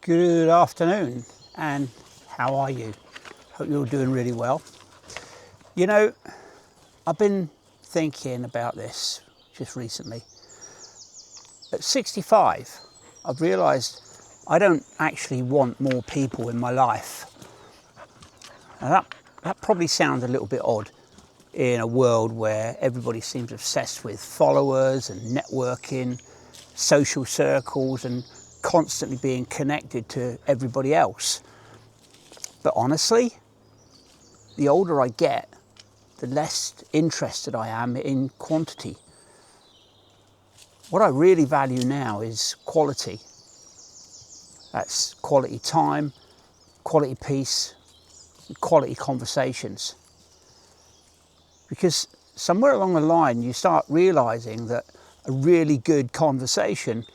Good afternoon, and how are you? Hope you're doing really well. You know, I've been thinking about this just recently. At 65, I've realised I don't actually want more people in my life. Now that probably sounds a little bit odd in a world where everybody seems obsessed with followers and networking, social circles, and constantly being connected to everybody else. But honestly, the older I get, the less interested I am in quantity. What I really value now is quality. That's quality time, quality peace, and quality conversations. Because somewhere along the line, you start realizing that a really good conversation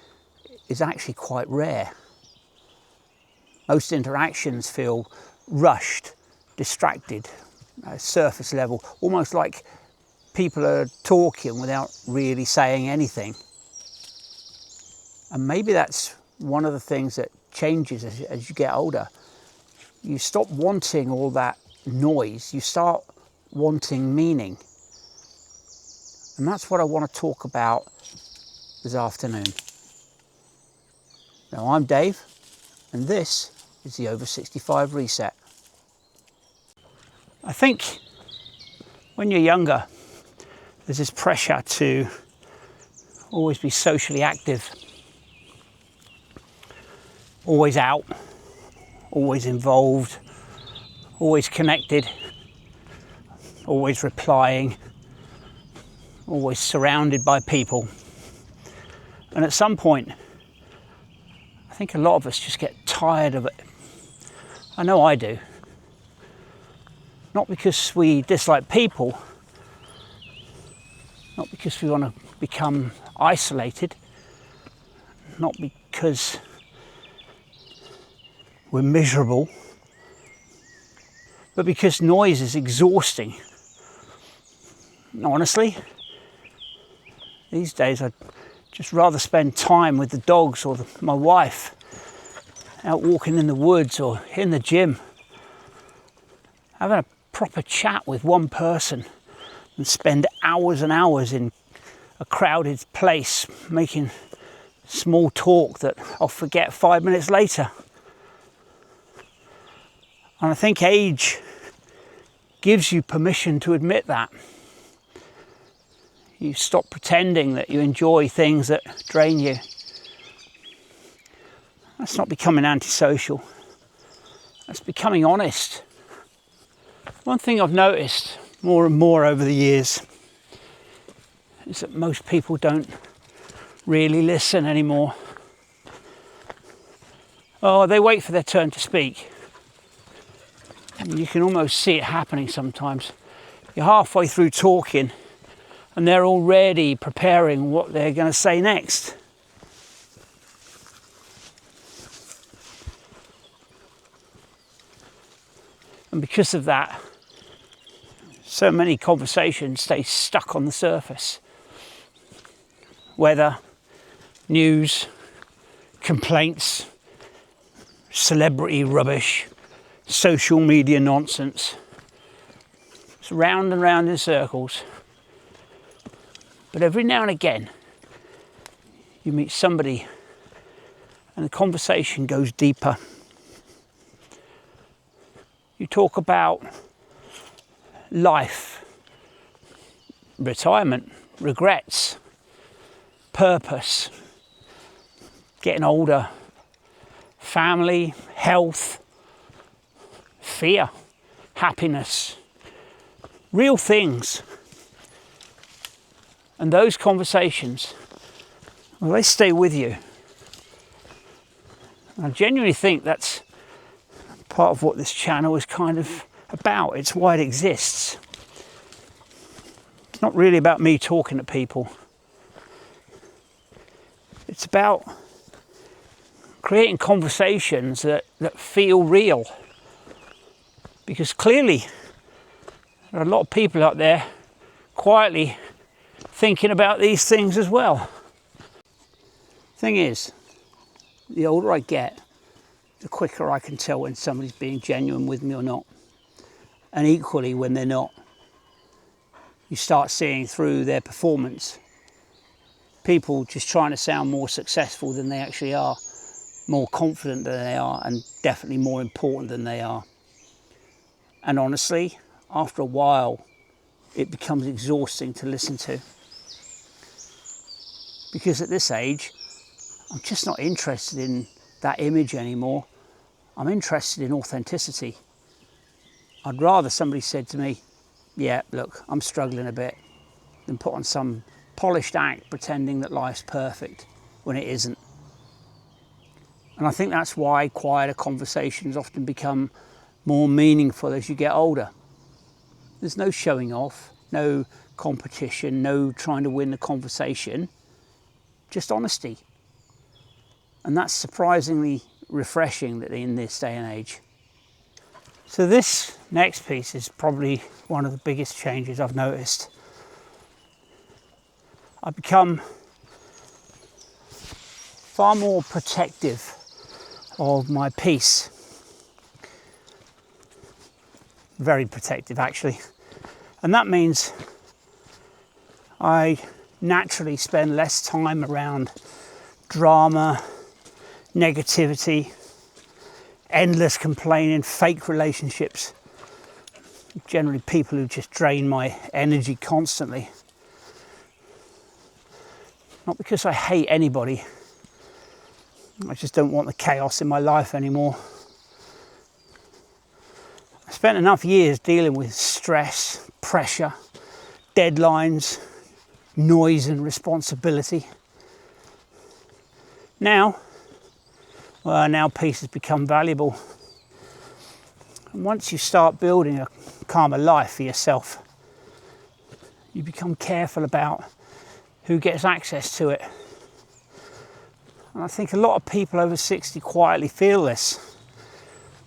is actually quite rare. Most interactions feel rushed, distracted, surface level, almost like people are talking without really saying anything. And maybe that's one of the things that changes as you get older. You stop wanting all that noise, you start wanting meaning. And that's what I want to talk about this afternoon. Now, I'm Dave, and this is the Over 65 Reset. I think when you're younger, there's this pressure to always be socially active, always out, always involved, always connected, always replying, always surrounded by people. And at some point, I think a lot of us just get tired of it. I know I do. Not because we dislike people, not because we want to become isolated, not because we're miserable, but because noise is exhausting. And honestly, these days I'd just rather spend time with the dogs or my wife, out walking in the woods or in the gym, having a proper chat with one person and spend hours and hours in a crowded place making small talk that I'll forget 5 minutes later. And I think age gives you permission to admit that. You stop pretending that you enjoy things that drain you. That's not becoming antisocial. That's becoming honest. One thing I've noticed more and more over the years is that most people don't really listen anymore. Oh, they wait for their turn to speak. And you can almost see it happening sometimes. You're halfway through talking and they're already preparing what they're going to say next. And because of that, so many conversations stay stuck on the surface. Weather, news, complaints, celebrity rubbish, social media nonsense. It's round and round in circles. But every now and again, you meet somebody and the conversation goes deeper. You talk about life, retirement, regrets, purpose, getting older, family, health, fear, happiness, real things. And those conversations, well, they stay with you. I genuinely think that's part of what this channel is kind of about. It's why it exists. It's not really about me talking to people. It's about creating conversations that feel real. Because clearly, there are a lot of people out there quietly thinking about these things as well. Thing is, the older I get, the quicker I can tell when somebody's being genuine with me or not. And equally, when they're not, you start seeing through their performance people just trying to sound more successful than they actually are, more confident than they are, and definitely more important than they are. And honestly, after a while, it becomes exhausting to listen to. Because at this age, I'm just not interested in that image anymore. I'm interested in authenticity. I'd rather somebody said to me, yeah, look, I'm struggling a bit, than put on some polished act pretending that life's perfect when it isn't. And I think that's why quieter conversations often become more meaningful as you get older. There's no showing off, no competition, no trying to win the conversation, just honesty. And that's surprisingly refreshing in this day and age. So this next piece is probably one of the biggest changes I've noticed. I've become far more protective of my peace. Very protective, actually. And that means I naturally spend less time around drama, negativity, endless complaining, fake relationships. Generally people who just drain my energy constantly. Not because I hate anybody, I just don't want the chaos in my life anymore. I spent enough years dealing with stress, pressure, deadlines, noise and responsibility. Now peace has become valuable. And once you start building a calmer life for yourself, you become careful about who gets access to it. And I think a lot of people over 60 quietly feel this.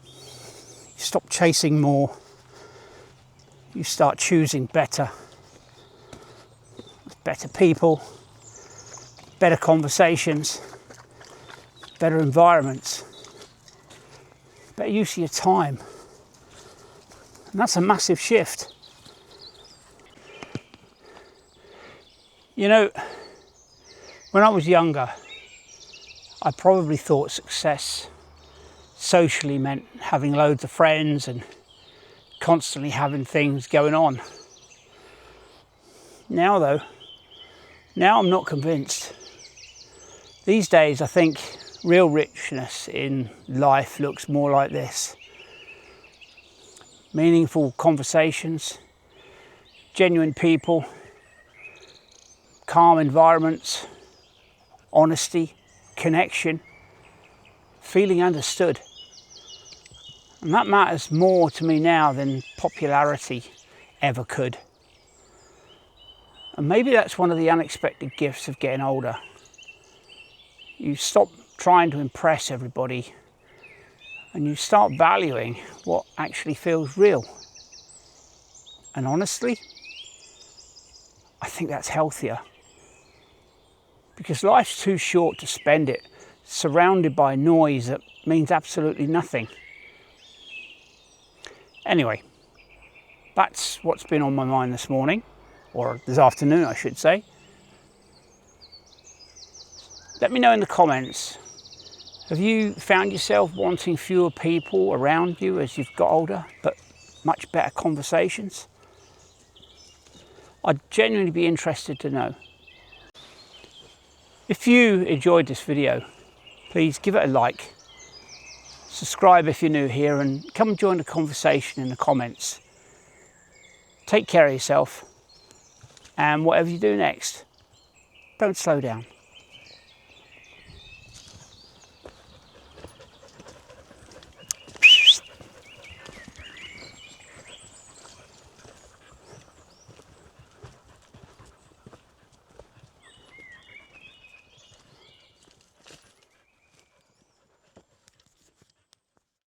You stop chasing more. You start choosing better. Better people, better conversations, better environments, better use of your time. And that's a massive shift. You know, when I was younger, I probably thought success socially meant having loads of friends and constantly having things going on. Now I'm not convinced. These days I think real richness in life looks more like this. Meaningful conversations, genuine people, calm environments, honesty, connection, feeling understood. And that matters more to me now than popularity ever could. And maybe that's one of the unexpected gifts of getting older. You stop trying to impress everybody and you start valuing what actually feels real. And honestly, I think that's healthier. Because life's too short to spend it surrounded by noise that means absolutely nothing. Anyway, that's what's been on my mind this morning, or this afternoon I should say. Let me know in the comments, have you found yourself wanting fewer people around you as you've got older, but much better conversations? I'd genuinely be interested to know. If you enjoyed this video, please give it a like, subscribe if you're new here, and come and join the conversation in the comments. Take care of yourself, and whatever you do next, don't slow down.